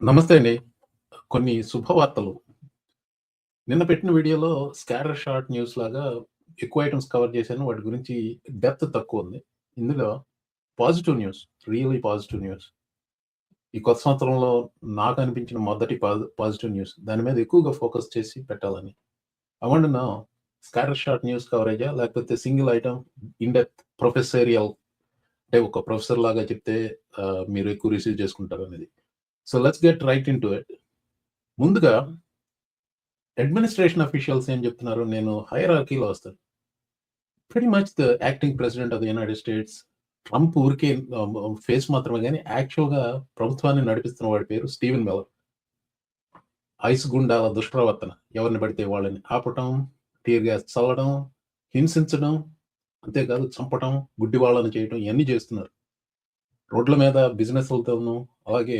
నమస్తే అండి. కొన్ని శుభవార్తలు. నిన్న పెట్టిన వీడియోలో స్కాటర్ షాట్ న్యూస్ లాగా ఎక్కువ ఐటెమ్స్ కవర్ చేశాను. వాటి గురించి డెప్త్ తక్కువుంది. ఇందులో positive news, really positive news. ఈ కొత్త సంవత్సరంలో నాకు అనిపించిన మొదటి పాజిటివ్ న్యూస్. దాని మీద ఎక్కువగా ఫోకస్ చేసి పెట్టాలని. I want to know scatter shot news కవరేజా? లేకపోతే సింగిల్ ఐటెమ్ ఇన్ డెప్త్ ప్రొఫెసరియల్ అంటే ఒక ప్రొఫెసర్ లాగా చెప్తే మీరు ఎక్కువ receive చేసుకుంటారనేది. So let's get right into it. ముందుగా అడ్మినిస్ట్రేషన్ అఫీషియల్స్ ఏం చెప్తున్నారు? నేను హైరార్కీలో వస్తాను. Pretty much the acting president of the United states. Trump ఊరికే ఫేస్ మాత్రమే గానీ యాక్చువల్‌గా ప్రభుత్వాన్ని నడిపిస్తున్న వాడి పేరు స్టీవెన్ మిల్లర్. ఐస్ గుండాల దుష్ప్రవర్తన. ఎవరిని పడితే వాళ్ళని ఆపటం, టియర్ గ్యాస్ చల్లడం, హింసించడం, అంతేకాదు చంపటం, గుడ్డివాళ్ళని చేయటం ఇయన్నీ చేస్తున్నారు. రోడ్ల మీద బిజినెస్‌లతోనూ, అలాగే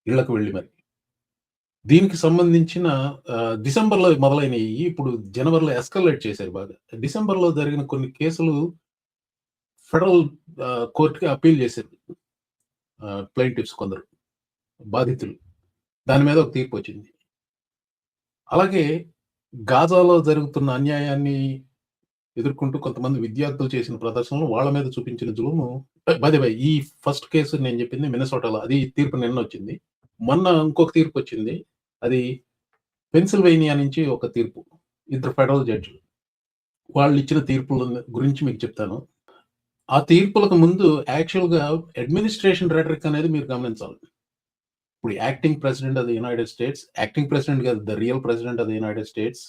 ఇళ్ళకు వెళ్లి మరి. దీనికి సంబంధించిన డిసెంబర్‌లో మొదలైనయి. ఇప్పుడు జనవరిలో ఎస్కలేట్ చేశారు బాగా. డిసెంబర్‌లో జరిగిన కొన్ని కేసులు ఫెడరల్ కోర్ట్‌కి అప్పీల్ చేశారు. ప్లెయింటిఫ్స్ కొందరు బాధితులు. దాని మీద ఒక తీర్పొచ్చింది. అలాగే గాజాలో జరుగుతున్న అన్యాయాన్ని ఎదుర్కొంటూ కొంతమంది విద్యార్థులు చేసిన ప్రదర్శనలు వాళ్ళ మీద చూపించిన జులుము. బై ద వే ఈ ఫస్ట్ కేసు నేను చెప్పింది మిన్నసోటాలో. అది తీర్పు నిన్నొచ్చింది. మొన్న ఇంకొక తీర్పొచ్చింది. అది పెన్సిల్వేనియా నుంచి ఒక తీర్పు. ఇద్దరు ఫెడరల్ జడ్జిలు. వాళ్ళిచ్చిన తీర్పుల గురించి మీకు చెప్తాను. ఆ తీర్పులకు ముందు యాక్చువల్‌గా అడ్మినిస్ట్రేషన్ రెటరిక్ అనేది మీరు గమనించాలి. ఇప్పుడు acting president of the United states, acting president కాదు, the real president of the United states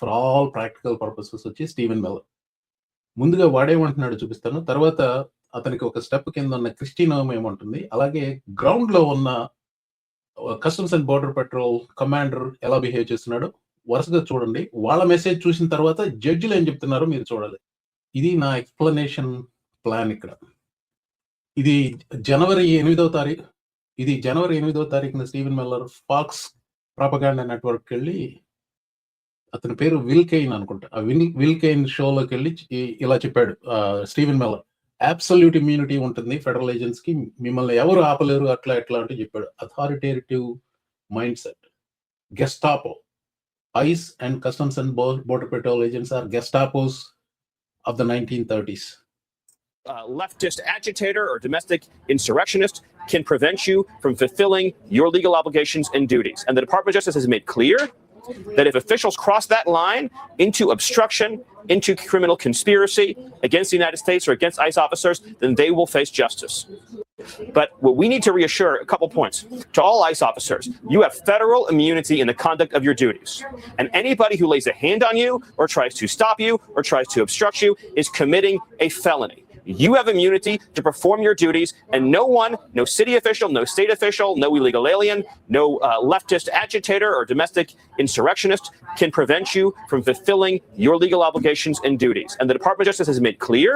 for all practical purposes వచ్చి స్టీవెన్ మిల్లర్. ముందుగా వాడేమంటున్నాడో చూపిస్తాను. తర్వాత అతనికి ఒక స్టెప్ కింద ఉన్న క్రిస్టీ నోమ్ ఏమంటుంది, అలాగే గ్రౌండ్‌లో ఉన్న customs and border petrol commander ఎలా బిహేవ్ చేస్తున్నాడో వరుసగా చూడండి. వాళ్ళ మెసేజ్ చూసిన తర్వాత జడ్జిలు ఏం చెప్తున్నారో మీరు చూడాలి. ఇది నా ఎక్స్‌ప్లనేషన్ ప్లాన్ ఇక్కడ. ఇది జనవరి 8వ తారీఖు. ఇది జనవరి 8వ తారీఖున స్టీవెన్ మిల్లర్ ఫాక్స్ ప్రొపగాండా నెట్‌వర్క్‌కెళ్ళి, అతని పేరు విల్ కెయిన్ అనుకుంటా. ఆ విల్ కెయిన్ షోలోకెళ్ళి ఇలా చెప్పాడు స్టీవెన్ మిల్లర్. అబ్సల్యూట్ ఇమ్యూనిటీ ఉంటుంది ఫెడరల్ ఏజెంట్స్‌కి. మిమ్మల్ని ఎవరు ఆపలేరు అట్లా ఇట్లా అంటూ చెప్పాడు. Authoritative mind set. గెస్టాపో. ICE and Customs and Border Patrol agents are Gestapos of the 1930s. Leftist agitator or domestic insurrectionist can prevent you from fulfilling your legal obligations and duties. And the Department of Justice has made clear that if officials cross that line into obstruction, into criminal conspiracy against the United States or against ICE officers, then they will face justice. But what we need to reassure a couple points to all ICE officers: you have federal immunity in the conduct of your duties. And anybody who lays a hand on you or tries to stop you or tries to obstruct you is committing a felony. You have immunity to perform your duties, and no one, no city official, no state official, no illegal alien, no leftist agitator or domestic insurrectionist can prevent you from fulfilling your legal obligations and duties. And the Department of Justice has made clear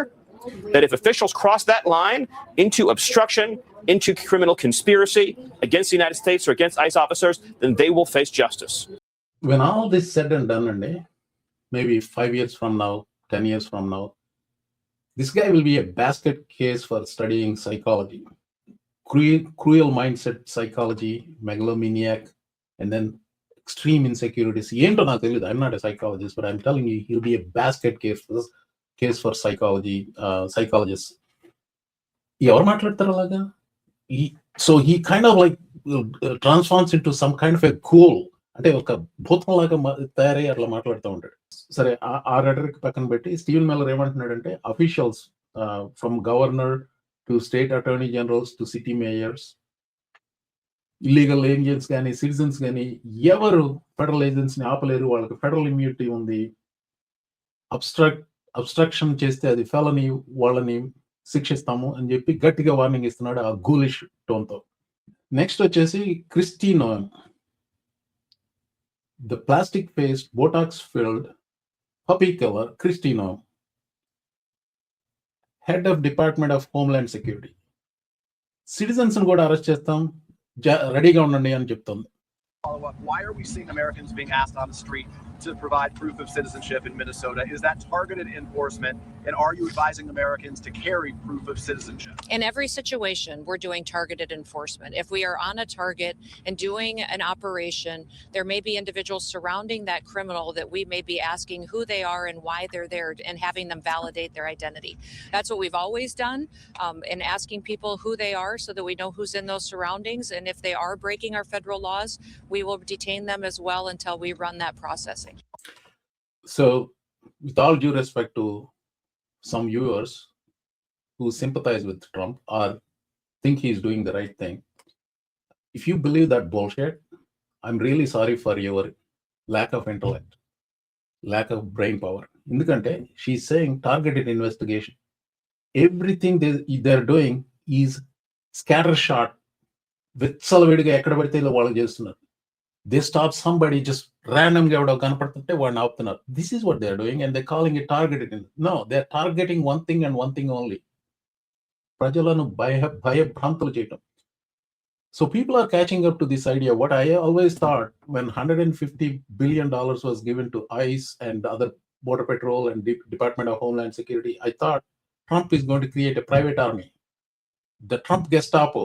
that if officials cross that line into obstruction, into criminal conspiracy against the United States or against ICE officers, then they will face justice. When all this said and done, and maybe 5 years from now, 10 years from now, this guy will be a basket case for studying psychology. Cruel mindset psychology, megalomaniac, and then extreme insecurities. I'm not a psychologist, but I'm telling you, he'll be a basket case for psychologists. ఎవరు మాట్లాడతారు అలాగా? So he kind of like transforms into some kind of a cool, అంటే ఒక భూతంలాగా తయారై అట్లా మాట్లాడుతూ ఉంటాడు. సరే, ఆ రెటరిక్ పక్కన పెట్టి స్టీవెన్ మిల్లర్ ఏమంటున్నాడంటే, officials from governor to state attorney generals to city mayors, illegal agents కానీ సిటిజన్స్ కానీ ఎవరు ఫెడరల్ ఏజెంట్స్ ని ఆపలేరు. వాళ్ళకి ఫెడరల్ ఇమ్యూనిటీ ఉంది. అబ్స్ట్రక్షన్ చేస్తే అది ఫెలని, వాళ్ళని శిక్షిస్తాము అని చెప్పి గట్టిగా వార్నింగ్ ఇస్తున్నాడు ఆ గూలిష్ టోన్తో. నెక్స్ట్ వచ్చేసి Kristi Noem, the plastic faced botox filled puppy killer Kristi Noem, head of Department of Homeland Security. Citizens కూడా అరెస్ట్ చేస్తాం, రెడీగా ఉండండి అని చెప్తుంది. Why are we seeing Americans being asked on the street to provide proof of citizenship in Minnesota. Is that targeted enforcement? And are you advising Americans to carry proof of citizenship? In every situation, we're doing targeted enforcement. If we are on a target and doing an operation, there may be individuals surrounding that criminal that we may be asking who they are and why they're there and having them validate their identity. That's what we've always done, and asking people who they are so that we know who's in those surroundings. And if they are breaking our federal laws, we will detain them as well until we run that processing. So, with all due respect to some viewers who sympathize with Trump or think he's doing the right thing, if you believe that bullshit, I'm really sorry for your lack of intellect, lack of brain power. ఎందుకంటే she's saying targeted investigation. Everything they're doing is scattershot, విచ్చలవిడిగా ఎక్కడ పడితే వాళ్ళు చేస్తున్నారు. They stop somebody just randomly ఎవడో కనపడుతుంటే వాడిని ఆపుతున్నారు. This is what they're doing and they're calling it targeted. No, they're targeting one thing and one thing only. ప్రజలను భయభ్రాంతులు చేయటం. So people are catching up to this idea. What I always thought when $150 billion was given to ICE and other Border Patrol and Department of Homeland Security, I thought Trump is going to create a private army. The Trump Gestapo,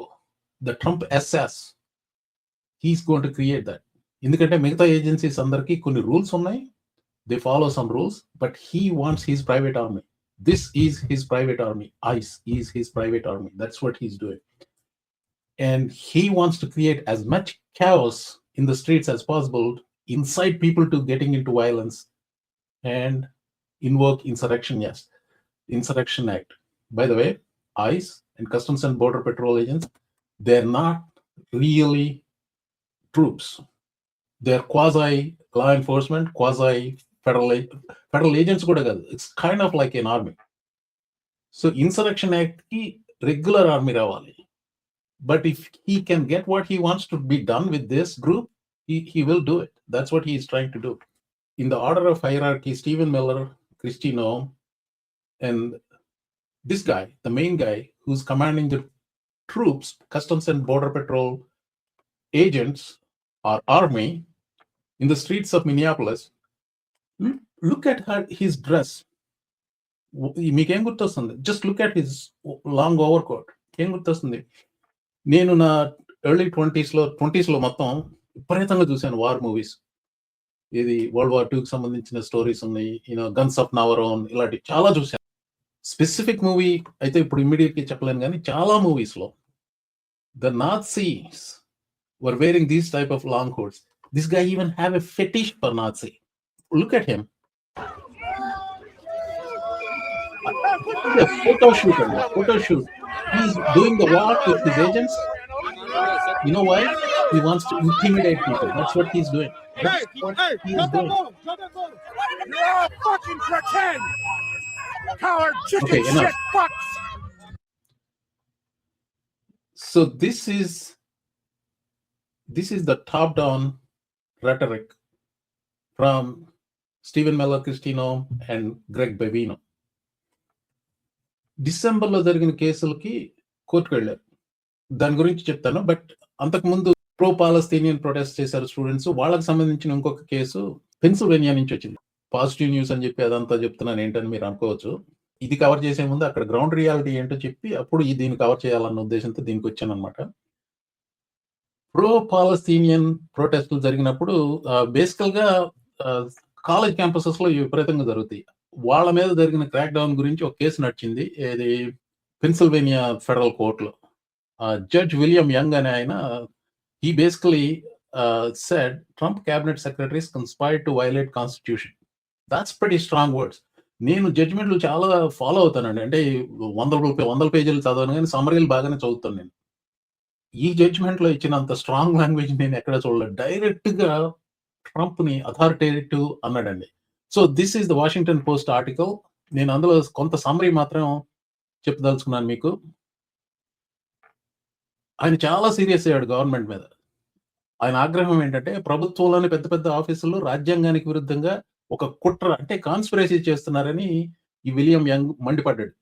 the Trump SS, he's going to create that. ఎందుకంటే మిగతా agencies అందరికీ కొన్ని rules ఉన్నాయి, they follow some rules, but he wants his private army. This is his private army. Ice is his private army. That's what he's doing. And he wants to create as much chaos in the streets as possible, incite people to getting into violence and invoke insurrection. Yes, Insurrection Act. By the way, ICE and Customs and Border Patrol agents, they're not really troops. They're quasi law enforcement, quasi federal agents. It's kind of like an army. So Insurrection Act ki regular army ravali. But if he can get what he wants to be done with this group, he will do it. That's what he is trying to do. In the order of hierarchy, Stephen Miller, Kristi Noem, and this guy, the main guy who's commanding the troops, Customs and Border Patrol agents or army in the streets of Minneapolis, look at his dress. మీకేం గుర్తొస్తుంది? Just look at his long overcoat. ఏం గుర్తొస్తుంది? నేను నా early 20s లో మొత్తం విపరీతంగా చూశాను వార్ మూవీస్. ఇది వరల్డ్ వార్ 2కి సంబంధించిన స్టోరీస్ ఉన్నాయి, గన్స్ ఆఫ్ నావరోన్, ఇలాంటి చాలా చూశాను. స్పెసిఫిక్ మూవీ అయితే ఇప్పుడు ఇమ్మీడియట్ గా చెప్పలేను, కానీ చాలా మూవీస్ లో the Nazis were wearing these type of long coats. This guy even have a fetish for Nazi. Look at him. A photo shoot. He's doing the walk with his agents. You know why? He wants to intimidate people. That's what he's doing. That's what he is doing. You're all fucking pretend! Coward chicken shit fucks! So this is the top-down rhetoric from Stephen Miller, Kristi Noem, and Greg Bevino. డిసెంబర్లో జరిగిన కేసులకి కోర్టుకు వెళ్ళారు. దాని గురించి చెప్తాను. But అంతకుముందు pro Palestinian protest చేశారు students. వాళ్ళకి సంబంధించిన ఇంకొక కేసు పెన్సిల్వేనియా నుంచి వచ్చింది. పాజిటివ్ న్యూస్ అని చెప్పి అదంతా చెప్తున్నాను ఏంటని మీరు అనుకోవచ్చు. ఇది కవర్ చేసే ముందు అక్కడ గ్రౌండ్ రియాలిటీ ఏంటో చెప్పి అప్పుడు దీన్ని కవర్ చేయాలన్న ఉద్దేశంతో దీనికి వచ్చాను అనమాట. ప్రో పాలస్తీనియన్ ప్రొటెస్టులు జరిగినప్పుడు బేసికల్ గా కాలేజ్ క్యాంపసెస్ లో విపరీతంగా జరుగుతాయి. వాళ్ళ మీద జరిగిన క్రాక్ డౌన్ గురించి ఒక కేసు నడిచింది. ఇది పెన్సిల్వేనియా ఫెడరల్ కోర్టులో. జడ్జ్ విలియం యంగ్ అనే ఆయన, he basically said Trump cabinet secretaries conspired to violate constitution. That's pretty strong words. నేను జడ్జిమెంట్లు చాలా ఫాలో అవుతానండి. అంటే 100 పేజీలు చదవను, కానీ సమ్మరీలు బాగానే చదువుతాను నేను. ఈ జడ్జిమెంట్ లో ఇచ్చినంత స్ట్రాంగ్ లాంగ్వేజ్ నేను ఎక్కడ చూడలేదు. డైరెక్ట్ గా ట్రంప్ ని అథారిటేటివ్ అన్నాడండి. So this is the Washington post article. నేను అందులో కొంత సమ్మరీ మాత్రం చెప్పదలుచుకున్నాను మీకు. ఆయన చాలా సీరియస్ అయ్యాడు గవర్నమెంట్ మీద. ఆయన ఆగ్రహం ఏంటంటే ప్రభుత్వంలోని పెద్ద పెద్ద ఆఫీసులు రాజ్యాంగానికి విరుద్ధంగా ఒక కుట్ర, అంటే కాన్స్పిరసీ చేస్తున్నారని ఈ విలియం యంగ్ మండిపడ్డాడు.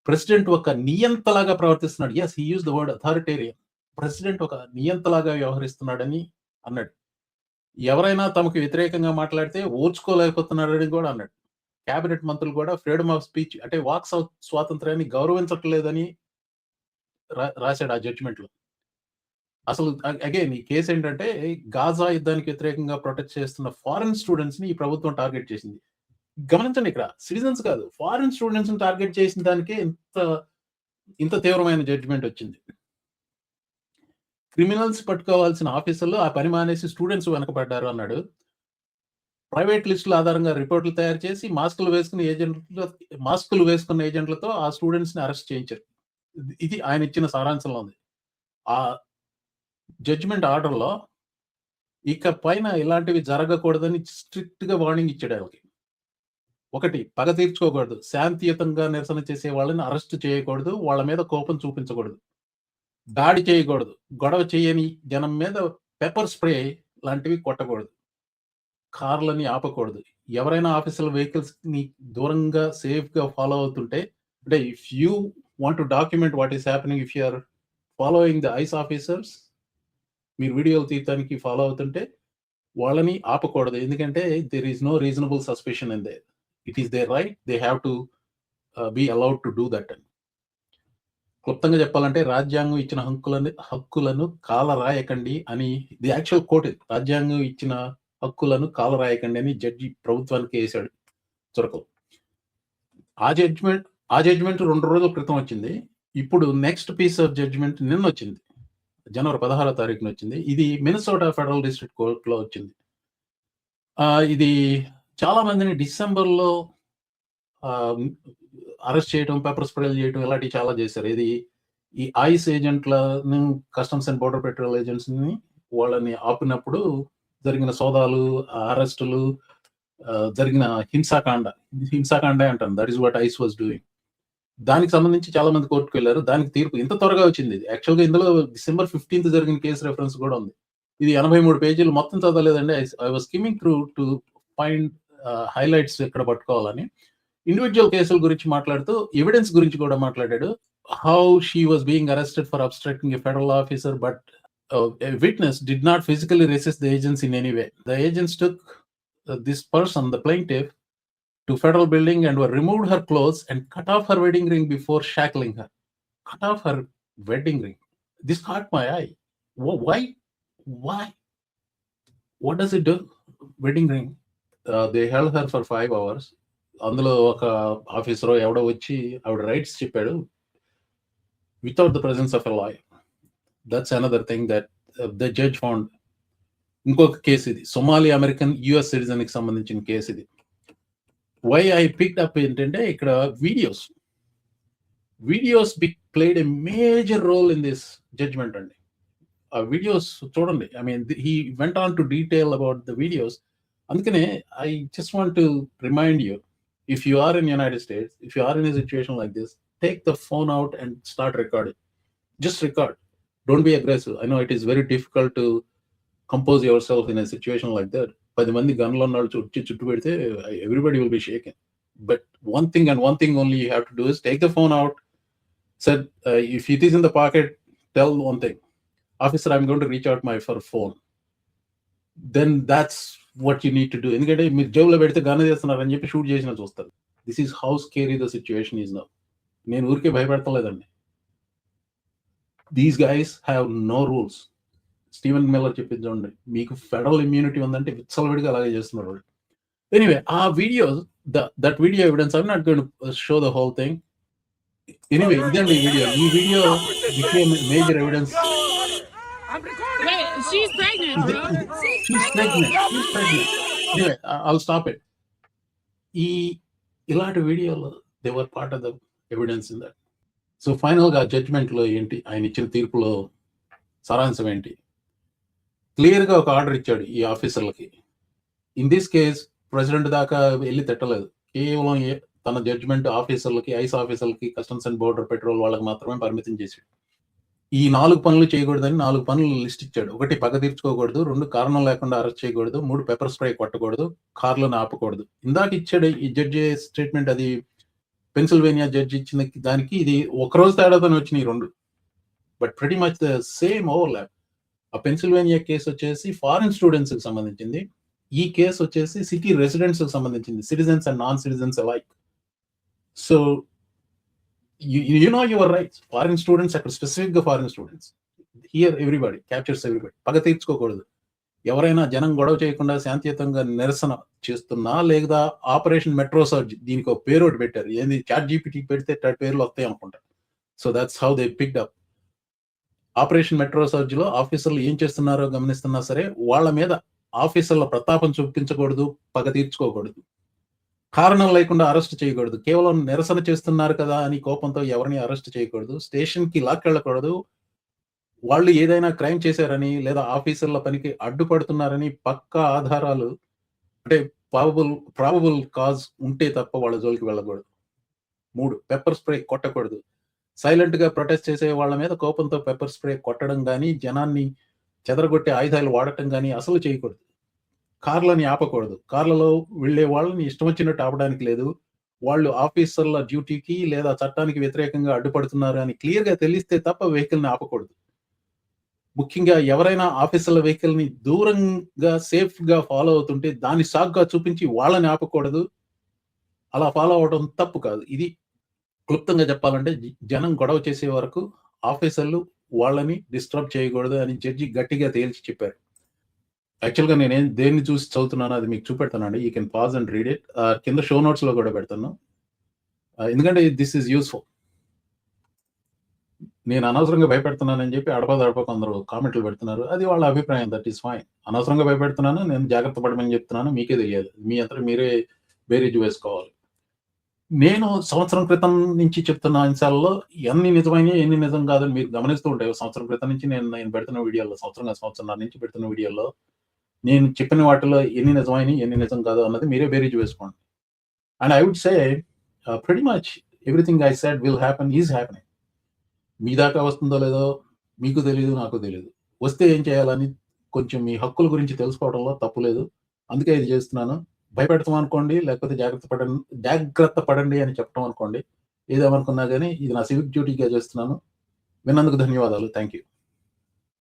ప్రెసిడెంట్ ఒక నియంతలాగా ప్రవర్తిస్తున్నాడు. Yes, he use the word authoritarian. President ఒక నియంతలాగా వ్యవహరిస్తున్నాడని అన్నాడు. ఎవరైనా తమకు వ్యతిరేకంగా మాట్లాడితే ఓర్చుకోలేకపోతున్నాడని కూడా అన్నాడు. క్యాబినెట్ మంత్రులు కూడా ఫ్రీడమ్ ఆఫ్ స్పీచ్ అంటే వాక్ స్వాతంత్ర్యాన్ని గౌరవించట్లేదని రాశాడు ఆ జడ్జిమెంట్లో. అసలు అగైన్ ఈ కేసు ఏంటంటే గాజా యుద్ధానికి వ్యతిరేకంగా ప్రొటెక్ట్ చేస్తున్న ఫారెన్ స్టూడెంట్స్ ని ఈ ప్రభుత్వం టార్గెట్ చేసింది. గమనించండి, ఇక్కడ సిటిజన్స్ కాదు, ఫారెన్ స్టూడెంట్స్ ని టార్గెట్ చేసిన దానికే ఇంత తీవ్రమైన జడ్జిమెంట్ వచ్చింది. క్రిమినల్స్ పట్టుకోవాల్సిన ఆఫీసర్లు ఆ పని మానేసి స్టూడెంట్స్ వెనకబడ్డారు అన్నాడు. ప్రైవేట్ లిస్టుల ఆధారంగా రిపోర్ట్లు తయారు చేసి మాస్కులు వేసుకున్న ఏజెంట్లతో ఆ స్టూడెంట్స్ ని అరెస్ట్ చేయించారు. ఇది ఆయన ఇచ్చిన సారాంశంలో ఉంది. ఆ జడ్జిమెంట్ ఆర్డర్లో ఇక పైన ఇలాంటివి జరగకూడదని స్ట్రిక్ట్ గా వార్నింగ్ ఇచ్చాడు వాళ్ళకి. ఒకటి, పగ తీర్చుకోకూడదు, శాంతియుతంగా నిరసన చేసే వాళ్ళని అరెస్ట్ చేయకూడదు, వాళ్ళ మీద కోపం చూపించకూడదు, దాడి చేయకూడదు, గొడవ చేయని జనం మీద పెప్పర్ స్ప్రే లాంటివి కొట్టకూడదు, కార్లని ఆపకూడదు. ఎవరైనా ఆఫీసర్ వెహికల్స్ ని దూరంగా సేఫ్ గా ఫాలో అవుతుంటే, అంటే if you want to document what is happening, if you are following the ICE officers, మీరు వీడియోలు తీయడానికి ఫాలో అవుతుంటే వాళ్ళని ఆపకూడదు. ఎందుకంటే there is no reasonable suspicion in there. It is their right, they have to be allowed to do that అని. క్లుప్తంగా చెప్పాలంటే రాజ్యాంగం ఇచ్చిన హక్కులను కాలరాయకండి అని, ది యాక్చువల్ కోర్ట్, రాజ్యాంగం ఇచ్చిన హక్కులను కాలరాయకండి అని జడ్జి ప్రభుత్వానికి వేశాడు చురకలు. ఆ జడ్జిమెంట్ 2 రోజుల క్రితం వచ్చింది. ఇప్పుడు నెక్స్ట్ పీస్ ఆఫ్ జడ్జిమెంట్ నిన్న వచ్చింది, జనవరి 16వ తారీఖున వచ్చింది. ఇది మినసోటా ఫెడరల్ డిస్ట్రిక్ట్ కోర్టులో వచ్చింది. ఇది చాలా మందిని డిసెంబర్లో అరెస్ట్ చేయడం, పేపర్ స్ప్రేలు చేయడం ఇలాంటివి చాలా చేశారు. ఇది ఈ ఐస్ ఏజెంట్లను, customs and border petrol agents ని వాళ్ళని ఆపినప్పుడు జరిగిన సోదాలు, అరెస్టులు, జరిగిన హింసాకాండే అంటాను. That is what ice was doing. దానికి సంబంధించి చాలా మంది కోర్టుకు వెళ్ళారు. దానికి తీర్పు ఇంత త్వరగా వచ్చింది. యాక్చువల్గా ఇందులో December 15th జరిగిన కేసు రెఫరెన్స్ కూడా ఉంది. ఇది 83 పేజీలు, మొత్తం చదవలేదండి. I was skimming through to find highlights ఎక్కడ పట్టుకోవాలని. ఇండివిజువల్ కేసుల గురించి మాట్లాడుతూ ఎవిడెన్స్ గురించి కూడా మాట్లాడాడు. How she was being arrested for obstructing a federal officer, but a witness did not physically resist the agents in any way. The agents took this person, the plaintiff, to federal building and were removed her clothes and cut off her wedding ring before shackling her. Cut off her wedding ring. This caught my eye. Why? What does it do? Wedding ring. They held her for 5 hours. అందులో ఒక officer ఎవడో వచ్చి ఆవిడ rights చెప్పాడు without the presence of a lawyer. That's another thing that the judge found. ఇంకొక case ఇది, Somali American US citizen కి సంబంధించిన కేసు ఇది. వై ఐ పిక్డ్ అప్ ఏంటంటే ఇక్కడ videos played a major role in this judgement అండి. ఆ videos చూడండి. I mean he went on to detail about the videos. అందుకనే I just want to remind you, if you are in United States, if you are in a situation like this, take the phone out and start recording. Just record. Don't be aggressive. I know it is very difficult to compose yourself in a situation like that. 10 మంది గన్లో ఉన్నాడు చుట్టూ పెడితే everybody will be shaken. But one thing only you have to do is take the phone out. Said if it is in the pocket, tell one thing, officer, I'm going to reach out my phone. Then that's what you need to do. ఎందుకంటే మీరు జేబులో పెడితే గన్న చేస్తున్నారని చెప్పి shoot చేసిన చూస్తారు. This is how scary the situation is now. నేను ఊరికే భయపెడతలేదండి. These guys have no rules. Steven Miller చెప్పింది చూడండి, మీకు ఫెడరల్ ఇమ్యూనిటీ ఉందంటే విచ్చలవిడిగా అలాగే చేస్తున్నారు వాళ్ళు. ఎనీవే, ఆ video, that video evidence, I'm not going to show the whole thing. Anyway, ఇదండి ఈ video became major evidence. Wait, she's pregnant, bro. She's pregnant. Anyway, I'll stop it. ఇలాంటి వీడియోలు they were part of the evidence in that. So final గా judgement లో ఏంటి, ఆయన ఇచ్చిన తీర్పులో సారాంశం ఏంటి? క్లియర్ గా ఒక ఆర్డర్ ఇచ్చాడు ఈ ఆఫీసర్లకి. ఇన్ దిస్ కేస్ ప్రెసిడెంట్ దాకా వెళ్ళి తిట్టలేదు. కేవలం తన judgement ఆఫీసర్లకి, ice ఆఫీసర్లకి, customs and border petrol వాళ్ళకి మాత్రమే పరిమితం చేశాడు. ఈ 4 పనులు చేయకూడదని 4 పనులు లిస్ట్ ఇచ్చాడు. 1 పగ తీర్చుకోకూడదు, 2 కారణం లేకుండా అరెస్ట్ చేయకూడదు, 3 పెప్పర్ స్ప్రే కొట్టకూడదు, కార్లను ఆపకూడదు. ఇందాక ఇచ్చాడు ఈ జడ్జి స్టేట్మెంట్, అది పెన్సిల్వేనియా జడ్జి ఇచ్చిన దానికి ఇది 1 రోజు తేడాతోనే వచ్చినాయి 2. But pretty much the same overlap. ఆ పెన్సిల్వేనియా కేసు వచ్చేసి ఫారిన్ స్టూడెంట్స్కి సంబంధించింది. ఈ కేసు వచ్చేసి సిటీ రెసిడెంట్స్కి సంబంధించింది, citizens and non citizens alike. So you know your rights. Foreign students అక్కడ స్పెసిఫిక్గా foreign students. Here everybody captures everybody. పగ తీర్చుకోకూడదు. ఎవరైనా జనం గొడవ చేయకుండా శాంతియుతంగా నిరసన చేస్తున్నా, లేదా ఆపరేషన్ మెట్రో సర్జ్, దీనికి ఒక పేరు ఒకటి పెట్టారు, ఏంది చాట్ జీపీటీకి పెడితే పేర్లు వస్తాయి అనుకుంటా. So that's how they picked up. Operation metro surge లో ఆఫీసర్లు ఏం చేస్తున్నారో గమనిస్తున్నా సరే, వాళ్ళ మీద ఆఫీసర్ల ప్రతాపం చూపించకూడదు, పగ తీర్చుకోకూడదు, కారణం లేకుండా అరెస్ట్ చేయకూడదు. కేవలం నిరసన చేస్తున్నారు కదా అని కోపంతో ఎవరిని అరెస్ట్ చేయకూడదు, స్టేషన్ కి లాక్కెళ్ళకూడదు. వాళ్ళు ఏదైనా క్రైమ్ చేశారని లేదా ఆఫీసర్ల పనికి అడ్డుపడుతున్నారని పక్కా ఆధారాలు, అంటే ప్రాబబుల్ కాజ్ ఉంటే తప్ప వాళ్ళ జోలికి వెళ్ళకూడదు. 3, పెప్పర్ స్ప్రే కొట్టకూడదు. సైలెంట్ గా ప్రొటెస్ట్ చేసే వాళ్ళ మీద కోపంతో పెప్పర్ స్ప్రే కొట్టడం కానీ, జనాన్ని చెదరగొట్టే ఆయుధాలు వాడటం కానీ అసలు చేయకూడదు. కార్లని ఆపకూడదు. కార్లలో వెళ్లే వాళ్ళని ఇష్టం వచ్చినట్టు ఆపడానికి లేదు. వాళ్ళు ఆఫీసర్ల డ్యూటీకి లేదా చట్టానికి వ్యతిరేకంగా అడ్డుపడుతున్నారు అని క్లియర్ గా తెలిస్తే తప్ప వెహికల్ ని ఆపకూడదు. ముఖ్యంగా ఎవరైనా ఆఫీసర్ల వెహికల్ ని దూరంగా సేఫ్ గా ఫాలో అవుతుంటే దాన్ని సాగ్గా చూపించి వాళ్ళని ఆపకూడదు. అలా ఫాలో అవడం తప్పు కాదు. ఇది క్లుప్తంగా చెప్పాలంటే జనం గొడవ చేసే వరకు ఆఫీసర్లు వాళ్ళని డిస్టర్బ్ చేయకూడదు అని జడ్జి గట్టిగా తేల్చి చెప్పారు. యాక్చువల్గా నేనేం దేన్ని చూసి చదువుతున్నానో అది మీకు చూపెడతానండి. You can pause and read it. కింద షో నోట్స్ లో కూడా పెడతాను, ఎందుకంటే దిస్ ఈజ్ యూస్ఫుల్. నేను అనవసరంగా భయపెడుతున్నానని చెప్పి అడప కొందరు కామెంట్లు పెడుతున్నారు. అది వాళ్ళ అభిప్రాయం, దట్ ఈస్ ఫైన్. అనవసరంగా భయపెడుతున్నాను, నేను జాగ్రత్త పడమని చెప్తున్నాను, మీకే తెలియాలి. మీ అంతా మీరే బేరీజు వేసుకోవాలి. నేను సంవత్సరం క్రితం నుంచి చెప్తున్న అంశాల్లో ఎన్ని నిజమైనవి ఎన్ని నిజం కాదని మీరు గమనిస్తూ ఉంటాయి. సంవత్సరం క్రితం నుంచి నేను పెడుతున్న వీడియోలో, సంవత్సరంన్నర నుంచి పెడుతున్న వీడియోలో నేను చెప్పిన వాటిలో ఎన్ని నిజమైనవి ఎన్ని నిజం కాదు అన్నది మీరే బేరీజు వేసుకోండి. And I would say pretty much everything I said will happen is happening. మీ దాకా వస్తుందో లేదో మీకు తెలియదు, నాకు తెలియదు. వస్తే ఏం చేయాలని కొంచెం మీ హక్కుల గురించి తెలుసుకోవడంలో తప్పు లేదు. అందుకే ఇది చేస్తున్నాను. భయపెడతాం అనుకోండి, లేకపోతే జాగ్రత్త పడండి అని చెప్పడం అనుకోండి, ఏదేమనుకున్నా కానీ ఇది నా సివిక్ డ్యూటీగా చేస్తున్నాను. విన్నందుకు ధన్యవాదాలు. Thank you.